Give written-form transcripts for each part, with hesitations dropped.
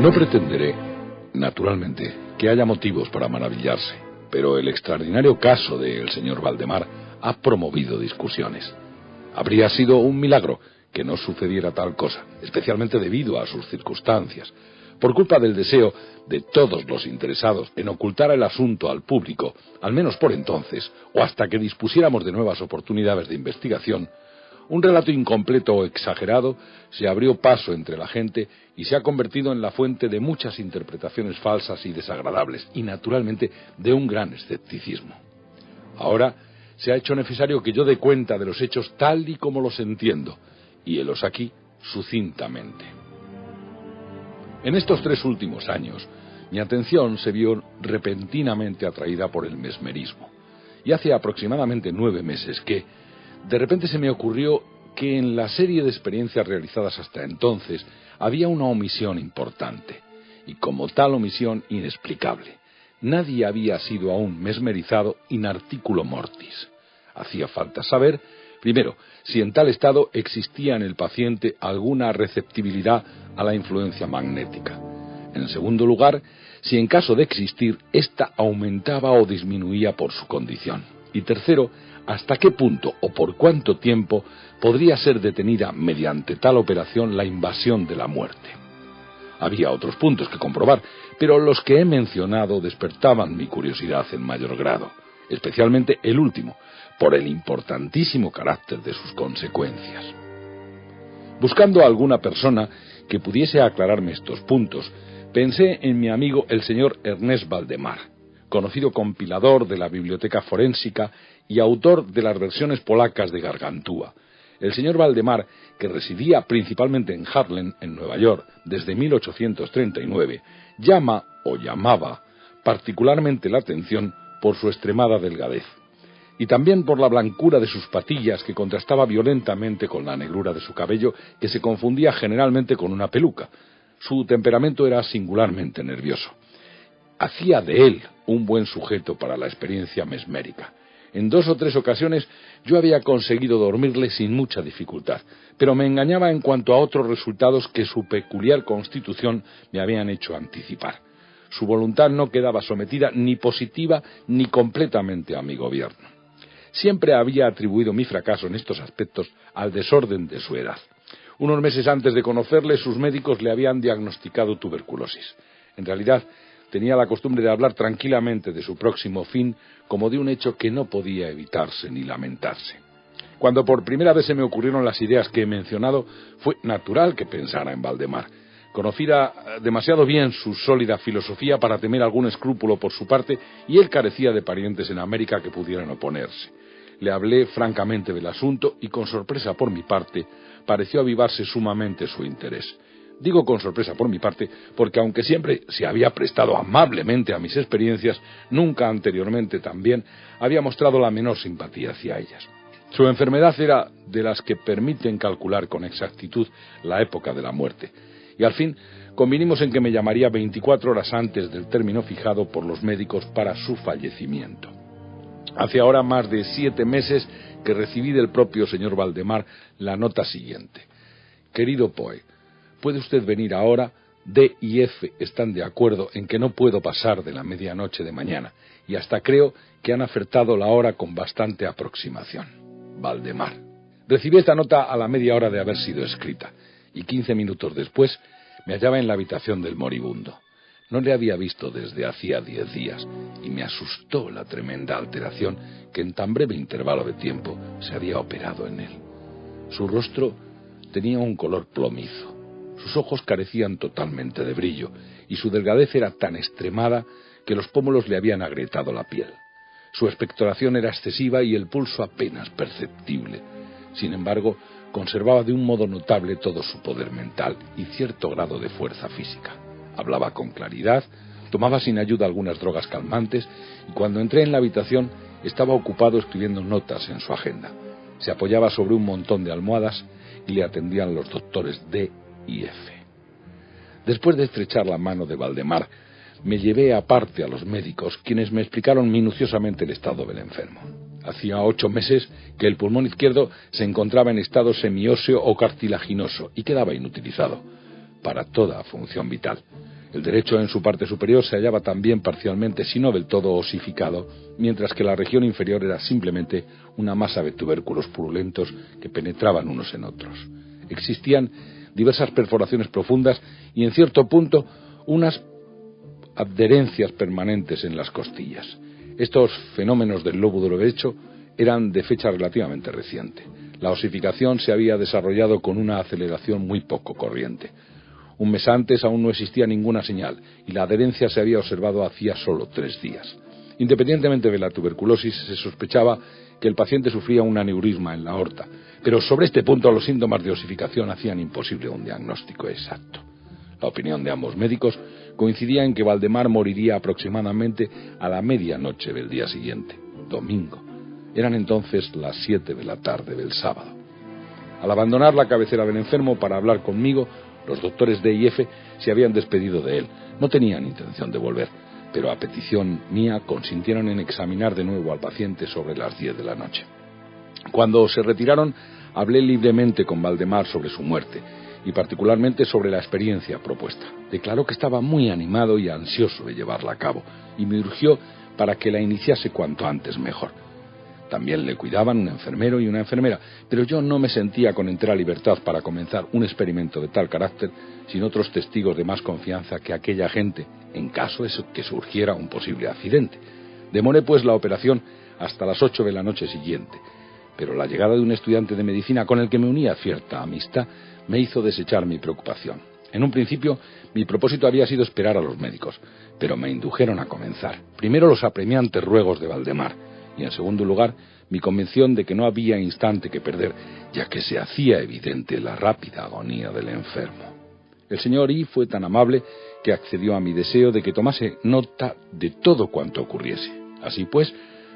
No pretenderé, naturalmente, que haya motivos para maravillarse, pero el extraordinario caso del señor Valdemar ha promovido discusiones. Habría sido un milagro que no sucediera tal cosa, especialmente debido a sus circunstancias, por culpa del deseo de todos los interesados en ocultar el asunto al público, al menos por entonces, o hasta que dispusiéramos de nuevas oportunidades de investigación. Un relato incompleto o exagerado se abrió paso entre la gente y se ha convertido en la fuente de muchas interpretaciones falsas y desagradables, y naturalmente de un gran escepticismo. Ahora se ha hecho necesario que yo dé cuenta de los hechos tal y como los entiendo, y helos aquí sucintamente. En estos 3 últimos años, mi atención se vio repentinamente atraída por el mesmerismo, y hace aproximadamente 9 meses que, de repente se me ocurrió que en la serie de experiencias realizadas hasta entonces había una omisión importante, y como tal omisión inexplicable. Nadie había sido aún mesmerizado in articulo mortis. Hacía falta saber, primero, si en tal estado existía en el paciente alguna receptibilidad a la influencia magnética. En segundo lugar, si en caso de existir, ésta aumentaba o disminuía por su condición. Y tercero, hasta qué punto o por cuánto tiempo podría ser detenida mediante tal operación la invasión de la muerte. Había otros puntos que comprobar, pero los que he mencionado despertaban mi curiosidad en mayor grado, especialmente el último, por el importantísimo carácter de sus consecuencias. Buscando a alguna persona que pudiese aclararme estos puntos, pensé en mi amigo el señor Ernest Valdemar, conocido compilador de la biblioteca forénsica y autor de las versiones polacas de Gargantúa. El señor Valdemar, que residía principalmente en Harlem, en Nueva York, desde 1839, llamaba particularmente la atención por su extremada delgadez, y también por la blancura de sus patillas, que contrastaba violentamente con la negrura de su cabello, que se confundía generalmente con una peluca. Su temperamento era singularmente nervioso. Hacía de él un buen sujeto para la experiencia mesmérica. En 2 o 3 ocasiones yo había conseguido dormirle sin mucha dificultad, pero me engañaba en cuanto a otros resultados que su peculiar constitución me habían hecho anticipar. Su voluntad no quedaba sometida ni positiva ni completamente a mi gobierno. Siempre había atribuido mi fracaso en estos aspectos al desorden de su edad. Unos meses antes de conocerle, sus médicos le habían diagnosticado tuberculosis. En realidad, tenía la costumbre de hablar tranquilamente de su próximo fin como de un hecho que no podía evitarse ni lamentarse. Cuando por primera vez se me ocurrieron las ideas que he mencionado, fue natural que pensara en Valdemar. Conociera demasiado bien su sólida filosofía para temer algún escrúpulo por su parte, y él carecía de parientes en América que pudieran oponerse. Le hablé francamente del asunto y, con sorpresa por mi parte, pareció avivarse sumamente su interés. Digo con sorpresa por mi parte porque, aunque siempre se había prestado amablemente a mis experiencias, nunca anteriormente también había mostrado la menor simpatía hacia ellas. Su enfermedad era de las que permiten calcular con exactitud la época de la muerte, y al fin convinimos en que me llamaría 24 horas antes del término fijado por los médicos para su fallecimiento. Hace ahora más de 7 meses que recibí del propio señor Valdemar la nota siguiente: querido Poe, ¿puede usted venir ahora? D y F están de acuerdo en que no puedo pasar de la medianoche de mañana, y hasta creo que han acertado la hora con bastante aproximación. Valdemar. Recibí esta nota a la media hora de haber sido escrita, y 15 minutos después me hallaba en la habitación del moribundo. No le había visto desde hacía 10 días, y me asustó la tremenda alteración que en tan breve intervalo de tiempo se había operado en él. Su rostro tenía un color plomizo, sus ojos carecían totalmente de brillo, y su delgadez era tan extremada que los pómulos le habían agrietado la piel. Su expectoración era excesiva y el pulso apenas perceptible. Sin embargo, conservaba de un modo notable todo su poder mental y cierto grado de fuerza física. Hablaba con claridad, tomaba sin ayuda algunas drogas calmantes, y cuando entré en la habitación estaba ocupado escribiendo notas en su agenda. Se apoyaba sobre un montón de almohadas y le atendían los doctores D y F. Después de estrechar la mano de Valdemar, me llevé aparte a los médicos, quienes me explicaron minuciosamente el estado del enfermo. Hacía 8 meses que el pulmón izquierdo se encontraba en estado semióseo o cartilaginoso y quedaba inutilizado para toda función vital. El derecho en su parte superior se hallaba también parcialmente, si no del todo, osificado, mientras que la región inferior era simplemente una masa de tubérculos purulentos que penetraban unos en otros. Existían diversas perforaciones profundas y, en cierto punto, unas adherencias permanentes en las costillas. Estos fenómenos del lóbulo derecho eran de fecha relativamente reciente. La osificación se había desarrollado con una aceleración muy poco corriente. Un mes antes aún no existía ninguna señal y la adherencia se había observado hacía solo 3 días. Independientemente de la tuberculosis, se sospechaba que el paciente sufría un aneurisma en la aorta, pero sobre este punto los síntomas de osificación hacían imposible un diagnóstico exacto. La opinión de ambos médicos coincidía en que Valdemar moriría aproximadamente a la medianoche del día siguiente, domingo. Eran entonces las 7 de la tarde del sábado. Al abandonar la cabecera del enfermo para hablar conmigo, los doctores D y F se habían despedido de él. No tenían intención de volver, pero a petición mía consintieron en examinar de nuevo al paciente sobre las 10 de la noche. Cuando se retiraron, hablé libremente con Valdemar sobre su muerte y particularmente sobre la experiencia propuesta. Declaró que estaba muy animado y ansioso de llevarla a cabo y me urgió para que la iniciase cuanto antes mejor. También le cuidaban un enfermero y una enfermera, pero yo no me sentía con entera libertad para comenzar un experimento de tal carácter sin otros testigos de más confianza que aquella gente, en caso de que surgiera un posible accidente. Demoré pues la operación hasta las 8 de la noche siguiente, pero la llegada de un estudiante de medicina con el que me unía cierta amistad me hizo desechar mi preocupación. En un principio, mi propósito había sido esperar a los médicos, pero me indujeron a comenzar. Primero los apremiantes ruegos de Valdemar, y en segundo lugar, mi convicción de que no había instante que perder, ya que se hacía evidente la rápida agonía del enfermo. El señor I fue tan amable que accedió a mi deseo de que tomase nota de todo cuanto ocurriese. Así pues,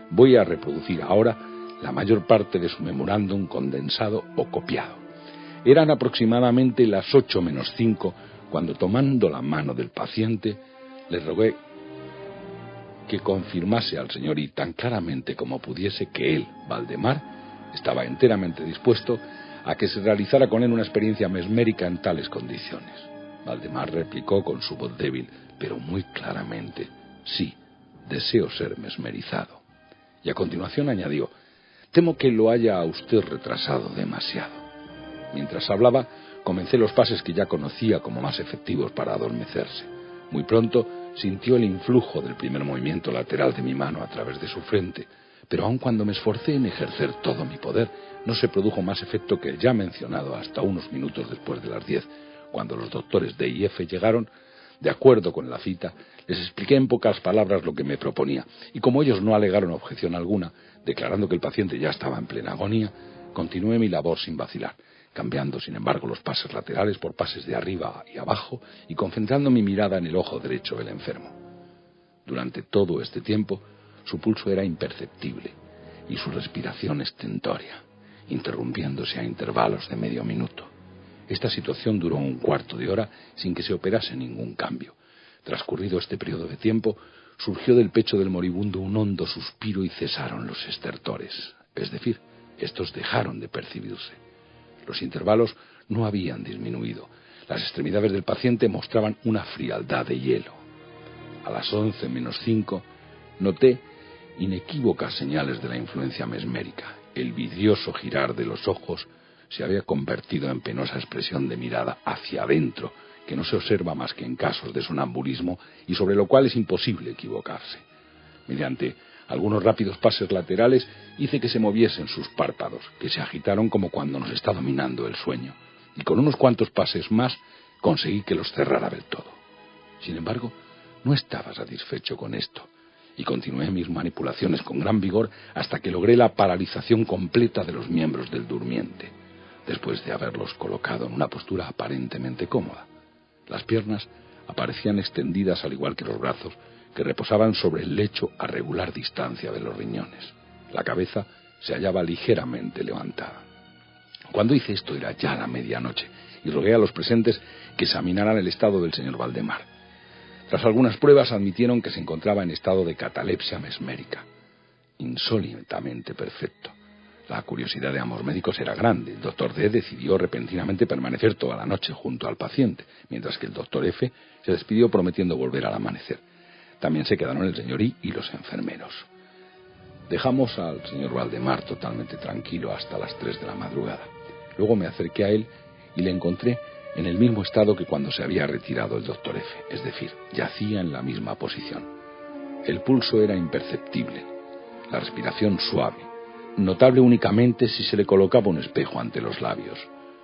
voy a reproducir ahora la mayor parte de su memorándum condensado o copiado. Eran aproximadamente las 8 menos 5 cuando, tomando la mano del paciente, le rogué que confirmase al señor I tan claramente como pudiese que él, Valdemar, estaba enteramente dispuesto a que se realizara con él una experiencia mesmérica en tales condiciones. Valdemar replicó con su voz débil, pero muy claramente: sí, deseo ser mesmerizado. Y a continuación añadió: temo que lo haya a usted retrasado demasiado. Mientras hablaba, comencé los pases que ya conocía como más efectivos para adormecerse. Muy pronto sintió el influjo del primer movimiento lateral de mi mano a través de su frente, pero aun cuando me esforcé en ejercer todo mi poder, no se produjo más efecto que el ya mencionado hasta unos minutos después de las 10, cuando los doctores D y F llegaron. De acuerdo con la cita, les expliqué en pocas palabras lo que me proponía, y como ellos no alegaron objeción alguna, declarando que el paciente ya estaba en plena agonía, continué mi labor sin vacilar, cambiando sin embargo los pases laterales por pases de arriba y abajo y concentrando mi mirada en el ojo derecho del enfermo. Durante todo este tiempo su pulso era imperceptible y su respiración estentórea, interrumpiéndose a intervalos de medio minuto. Esta situación duró un cuarto de hora sin que se operase ningún cambio. Transcurrido este periodo de tiempo, surgió del pecho del moribundo un hondo suspiro y cesaron los estertores, es decir, estos dejaron de percibirse. Los intervalos no habían disminuido. Las extremidades del paciente mostraban una frialdad de hielo. A las 11 menos 5 noté inequívocas señales de la influencia mesmérica. El vidrioso girar de los ojos se había convertido en penosa expresión de mirada hacia adentro, que no se observa más que en casos de sonambulismo y sobre lo cual es imposible equivocarse. Mediante algunos rápidos pases laterales hice que se moviesen sus párpados, que se agitaron como cuando nos está dominando el sueño, y con unos cuantos pases más conseguí que los cerrara del todo. Sin embargo, no estaba satisfecho con esto, y continué mis manipulaciones con gran vigor hasta que logré la paralización completa de los miembros del durmiente, después de haberlos colocado en una postura aparentemente cómoda. Las piernas aparecían extendidas al igual que los brazos, que reposaban sobre el lecho a regular distancia de los riñones. La cabeza se hallaba ligeramente levantada. Cuando hice esto era ya la medianoche, y rogué a los presentes que examinaran el estado del señor Valdemar. Tras algunas pruebas admitieron que se encontraba en estado de catalepsia mesmérica, insólitamente perfecto. La curiosidad de ambos médicos era grande. El doctor D decidió repentinamente permanecer toda la noche junto al paciente, mientras que el doctor F se despidió prometiendo volver al amanecer. También se quedaron el señor I y los enfermeros. Dejamos al señor Valdemar totalmente tranquilo hasta las 3 de la madrugada. Luego me acerqué a él y le encontré en el mismo estado que cuando se había retirado el doctor F, es decir, yacía en la misma posición. El pulso era imperceptible, la respiración suave, notable únicamente si se le colocaba un espejo ante los labios.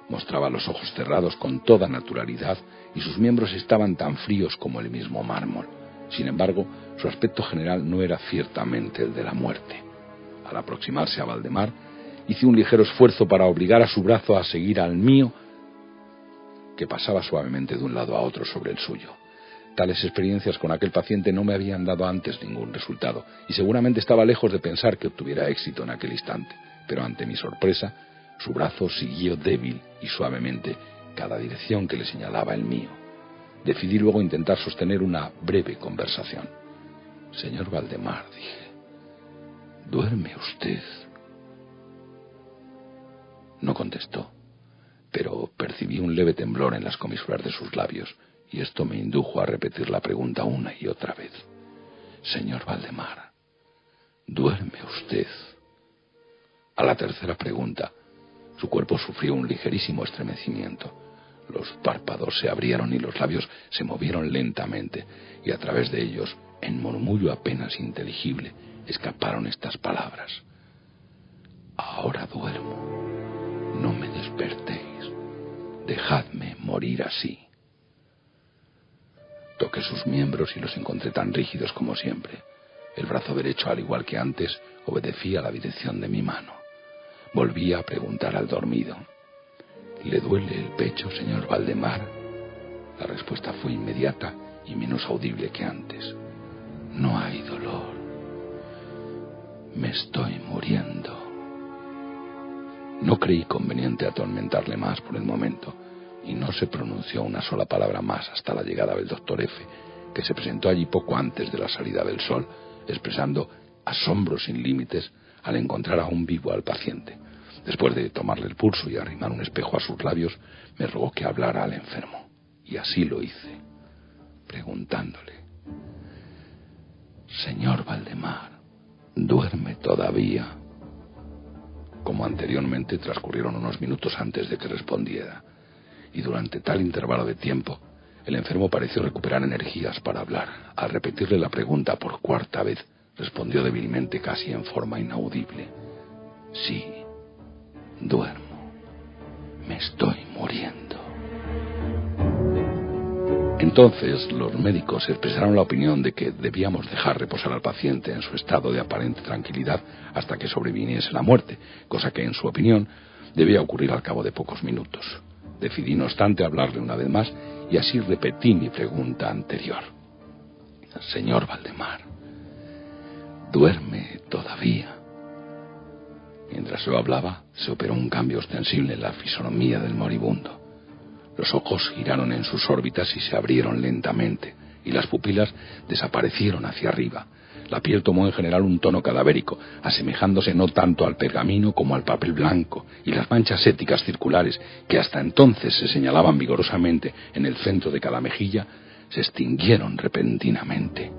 Mostraba los ojos cerrados con toda naturalidad y sus miembros estaban tan fríos como el mismo mármol. Sin embargo, su aspecto general no era ciertamente el de la muerte. Al aproximarse a Valdemar, hice un ligero esfuerzo para obligar a su brazo a seguir al mío, que pasaba suavemente de un lado a otro sobre el suyo. Tales experiencias con aquel paciente no me habían dado antes ningún resultado, y seguramente estaba lejos de pensar que obtuviera éxito en aquel instante. Pero ante mi sorpresa, su brazo siguió débil y suavemente cada dirección que le señalaba el mío. Decidí luego intentar sostener una breve conversación. «Señor Valdemar», dije, «¿duerme usted?». No contestó, pero percibí un leve temblor en las comisuras de sus labios, y esto me indujo a repetir la pregunta una y otra vez. «Señor Valdemar, ¿duerme usted?». A la tercera pregunta, su cuerpo sufrió un ligerísimo estremecimiento. Los párpados se abrieron y los labios se movieron lentamente, y a través de ellos, en murmullo apenas inteligible, escaparon estas palabras: «Ahora duermo, no me despertéis, dejadme morir así». Toqué sus miembros y los encontré tan rígidos como siempre. El brazo derecho, al igual que antes, obedecía a la dirección de mi mano. Volví a preguntar al dormido: «¿Le duele el pecho, señor Valdemar?». La respuesta fue inmediata y menos audible que antes: «No hay dolor. Me estoy muriendo». No creí conveniente atormentarle más por el momento, y no se pronunció una sola palabra más hasta la llegada del doctor F, que se presentó allí poco antes de la salida del sol, expresando asombro sin límites al encontrar aún vivo al paciente. Después de tomarle el pulso y arrimar un espejo a sus labios, me rogó que hablara al enfermo, y así lo hice, preguntándole: «Señor Valdemar, ¿duerme todavía?». Como anteriormente, transcurrieron unos minutos antes de que respondiera, y durante tal intervalo de tiempo, el enfermo pareció recuperar energías para hablar. Al repetirle la pregunta por cuarta vez, respondió débilmente, casi en forma inaudible: «Sí, duermo. Me estoy muriendo». Entonces los médicos expresaron la opinión de que debíamos dejar reposar al paciente en su estado de aparente tranquilidad hasta que sobreviniese la muerte, cosa que, en su opinión, debía ocurrir al cabo de pocos minutos. Decidí, no obstante, hablarle una vez más, y así repetí mi pregunta anterior: «Señor Valdemar, ¿duerme todavía?». Mientras yo hablaba, se operó un cambio ostensible en la fisonomía del moribundo. Los ojos giraron en sus órbitas y se abrieron lentamente, y las pupilas desaparecieron hacia arriba. La piel tomó en general un tono cadavérico, asemejándose no tanto al pergamino como al papel blanco, y las manchas éticas circulares, que hasta entonces se señalaban vigorosamente en el centro de cada mejilla, se extinguieron repentinamente.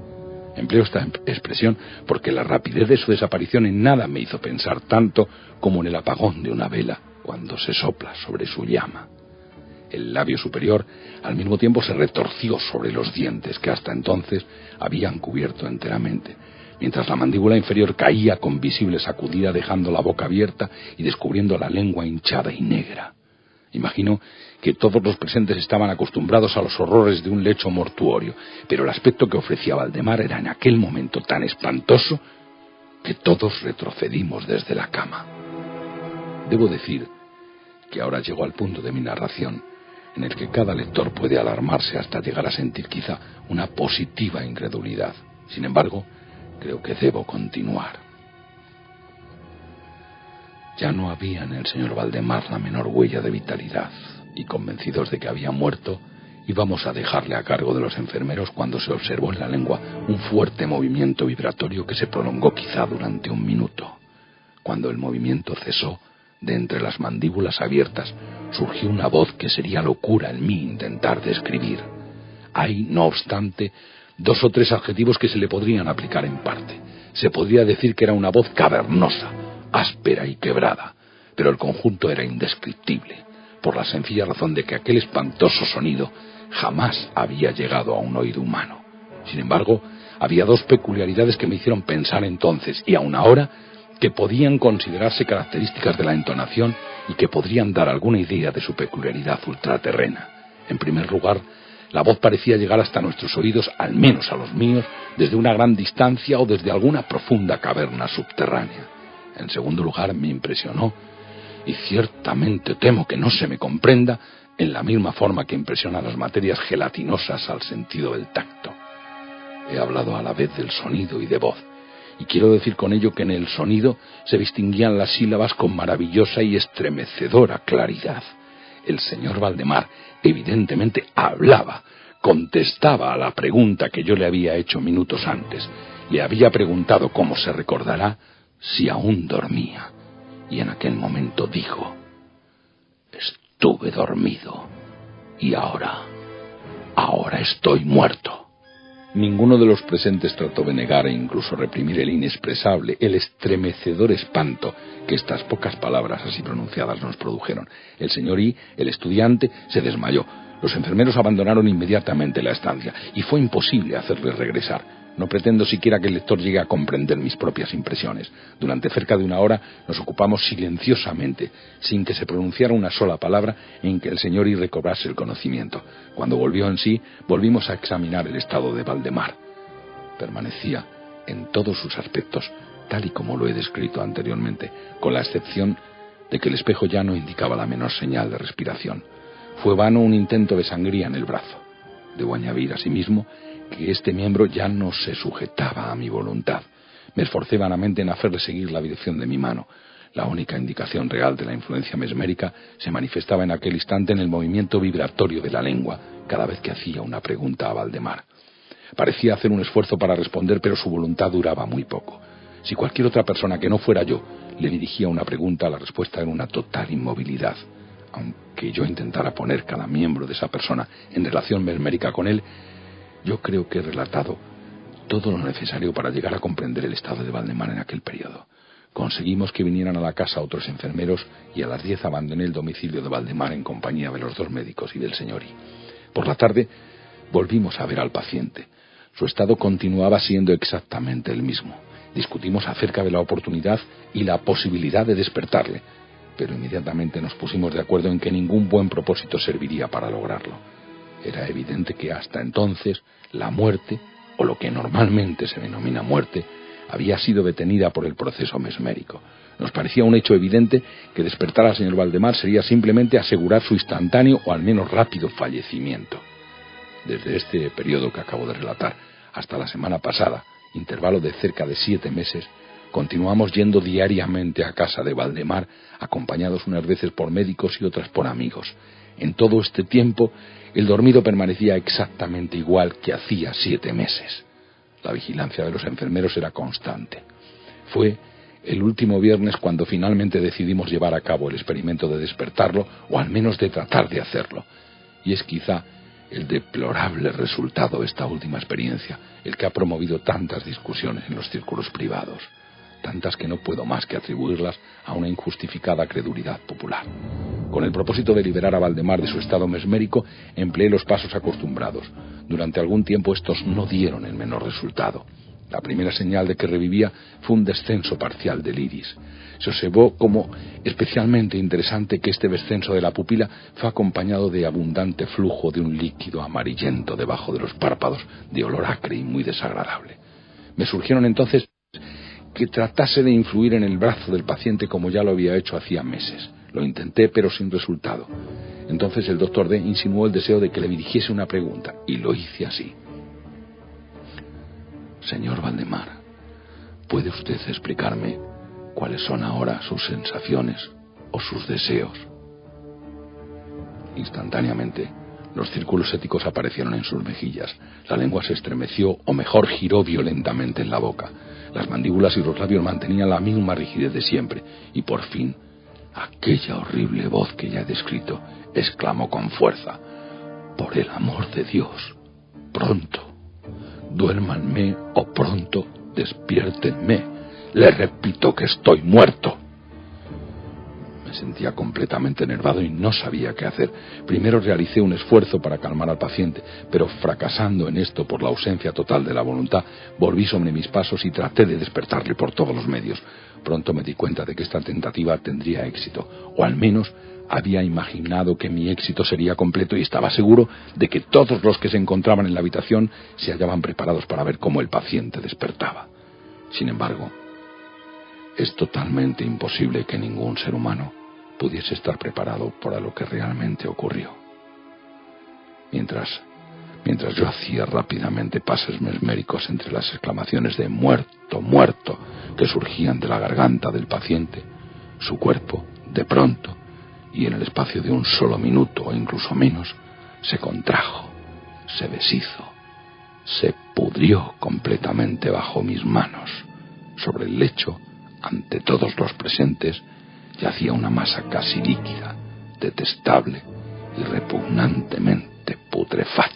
Empleo esta expresión porque la rapidez de su desaparición en nada me hizo pensar tanto como en el apagón de una vela cuando se sopla sobre su llama. El labio superior al mismo tiempo se retorció sobre los dientes que hasta entonces habían cubierto enteramente, mientras la mandíbula inferior caía con visible sacudida, dejando la boca abierta y descubriendo la lengua hinchada y negra. Imagino que todos los presentes estaban acostumbrados a los horrores de un lecho mortuorio, pero el aspecto que ofrecía Valdemar era en aquel momento tan espantoso que todos retrocedimos desde la cama. Debo decir que ahora llego al punto de mi narración en el que cada lector puede alarmarse hasta llegar a sentir quizá una positiva incredulidad. Sin embargo, creo que debo continuar. Ya no había en el señor Valdemar la menor huella de vitalidad, y convencidos de que había muerto, íbamos a dejarle a cargo de los enfermeros cuando se observó en la lengua un fuerte movimiento vibratorio que se prolongó quizá durante un minuto. cuando el movimiento cesó, de entre las mandíbulas abiertas surgió una voz que sería locura en mí intentar describir. Hay, no obstante, 2 o 3 adjetivos que se le podrían aplicar en parte. Se podría decir que era una voz cavernosa, áspera y quebrada, pero el conjunto era indescriptible, por la sencilla razón de que aquel espantoso sonido jamás había llegado a un oído humano. Sin embargo, había 2 peculiaridades que me hicieron pensar entonces, y aun ahora, que podían considerarse características de la entonación y que podrían dar alguna idea de su peculiaridad ultraterrena. En primer lugar, la voz parecía llegar hasta nuestros oídos, al menos a los míos, desde una gran distancia o desde alguna profunda caverna subterránea. En segundo lugar, me impresionó, y ciertamente temo que no se me comprenda, en la misma forma que impresiona las materias gelatinosas al sentido del tacto. He hablado a la vez del sonido y de voz, y quiero decir con ello que en el sonido se distinguían las sílabas con maravillosa y estremecedora claridad. El señor Valdemar evidentemente hablaba, contestaba a la pregunta que yo le había hecho minutos antes. Le había preguntado, como se recordará, si aún dormía, y en aquel momento dijo: estuve dormido, y ahora estoy muerto. Ninguno de los presentes trató de negar e incluso reprimir el inexpresable, el estremecedor espanto que estas pocas palabras así pronunciadas nos produjeron. El señor I, el estudiante, se desmayó. Los enfermeros abandonaron inmediatamente la estancia y fue imposible hacerles regresar. No pretendo siquiera que el lector llegue a comprender mis propias impresiones. Durante cerca de 1 hora nos ocupamos silenciosamente, sin que se pronunciara una sola palabra, en que el señor I recobrase el conocimiento. Cuando volvió en sí, volvimos a examinar el estado de Valdemar. Permanecía, en todos sus aspectos, tal y como lo he descrito anteriormente, con la excepción de que el espejo ya no indicaba la menor señal de respiración. Fue vano un intento de sangría en el brazo. Debo añadir, asimismo, que este miembro ya no se sujetaba a mi voluntad. Me esforcé vanamente en hacerle seguir la dirección de mi mano. La única indicación real de la influencia mesmérica se manifestaba en aquel instante en el movimiento vibratorio de la lengua, cada vez que hacía una pregunta a Valdemar. Parecía hacer un esfuerzo para responder, pero su voluntad duraba muy poco. Si cualquier otra persona que no fuera yo le dirigía una pregunta, la respuesta era una total inmovilidad. Aunque yo intentara poner cada miembro de esa persona en relación mesmérica con él, yo creo que he relatado todo lo necesario para llegar a comprender el estado de Valdemar en aquel periodo. Conseguimos que vinieran a la casa otros enfermeros y a las 10 abandoné el domicilio de Valdemar en compañía de los 2 médicos y del señor I. Por la tarde volvimos a ver al paciente. Su estado continuaba siendo exactamente el mismo. Discutimos acerca de la oportunidad y la posibilidad de despertarle, pero inmediatamente nos pusimos de acuerdo en que ningún buen propósito serviría para lograrlo. Era evidente que hasta entonces la muerte, o lo que normalmente se denomina muerte, había sido detenida por el proceso mesmérico. Nos parecía un hecho evidente que despertar al señor Valdemar sería simplemente asegurar su instantáneo o al menos rápido fallecimiento. Desde este periodo que acabo de relatar hasta la semana pasada, intervalo de cerca de 7 meses, continuamos yendo diariamente a casa de Valdemar, acompañados unas veces por médicos y otras por amigos. En todo este tiempo, el dormido permanecía exactamente igual que hacía 7 meses. La vigilancia de los enfermeros era constante. Fue el último viernes cuando finalmente decidimos llevar a cabo el experimento de despertarlo, o al menos de tratar de hacerlo. Y es quizá el deplorable resultado de esta última experiencia el que ha promovido tantas discusiones en los círculos privados, tantas que no puedo más que atribuirlas a una injustificada credulidad popular. Con el propósito de liberar a Valdemar de su estado mesmérico, empleé los pasos acostumbrados. Durante algún tiempo estos no dieron el menor resultado. La primera señal de que revivía fue un descenso parcial del iris. Se observó como especialmente interesante que este descenso de la pupila fue acompañado de abundante flujo de un líquido amarillento debajo de los párpados, de olor acre y muy desagradable. Me surgieron entonces que tratase de influir en el brazo del paciente como ya lo había hecho hacía meses. Lo intenté, pero sin resultado. Entonces el doctor D insinuó el deseo de que le dirigiese una pregunta, y lo hice así. Señor Valdemar, ¿puede usted explicarme cuáles son ahora sus sensaciones o sus deseos? Instantáneamente, Los círculos éticos aparecieron en sus mejillas. La lengua se estremeció, o mejor, giró violentamente en la boca. Las mandíbulas y los labios mantenían la misma rigidez de siempre. Y por fin, aquella horrible voz que ya he descrito exclamó con fuerza: «Por el amor de Dios, pronto, duérmanme o pronto despiértenme. Le repito que estoy muerto». Me sentía completamente enervado y no sabía qué hacer. Primero realicé un esfuerzo para calmar al paciente, pero fracasando en esto por la ausencia total de la voluntad, volví sobre mis pasos y traté de despertarle por todos los medios. Pronto me di cuenta de que esta tentativa tendría éxito, o al menos había imaginado que mi éxito sería completo y estaba seguro de que todos los que se encontraban en la habitación se hallaban preparados para ver cómo el paciente despertaba. Sin embargo, es totalmente imposible que ningún ser humano pudiese estar preparado para lo que realmente ocurrió. Mientras yo hacía rápidamente pases mesméricos entre las exclamaciones de «muerto, muerto» que surgían de la garganta del paciente, su cuerpo, de pronto, y en el espacio de un solo minuto o incluso menos, se contrajo, se deshizo, se pudrió completamente bajo mis manos. Sobre el lecho, ante todos los presentes, yacía una masa casi líquida, detestable y repugnantemente putrefacta.